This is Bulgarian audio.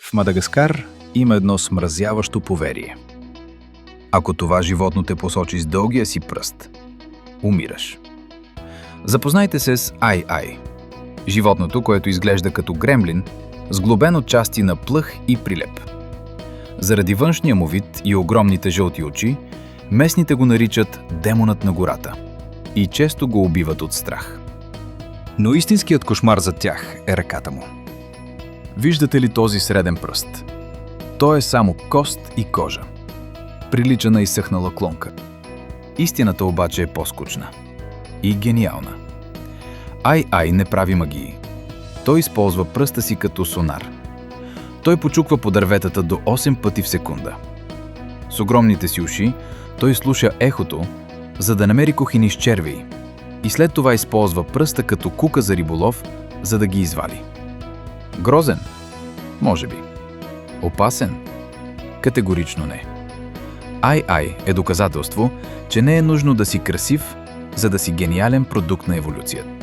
В Мадагаскар има едно смразяващо поверие. Ако това животно те посочи с дългия си пръст, умираш. Запознайте се с Ай-Ай. Животното, което изглежда като гремлин, сглобен от части на плъх и прилеп. Заради външния му вид и огромните жълти очи, местните го наричат демонът на гората и често го убиват от страх. Но истинският кошмар за тях е ръката му. Виждате ли този среден пръст? Той е само кост и кожа. Прилича на изсъхнала клонка. Истината обаче е по-скучна и гениална. Ай-Ай не прави магии. Той използва пръста си като сонар. Той почуква по дърветата до 8 пъти в секунда. С огромните си уши той слуша ехото, за да намери кухини с червеи, и след това използва пръста като кука за риболов, за да ги извади. Грозен? Може би. Опасен? Категорично не. Ай-Ай е доказателство, че не е нужно да си красив, за да си гениален продукт на еволюцията.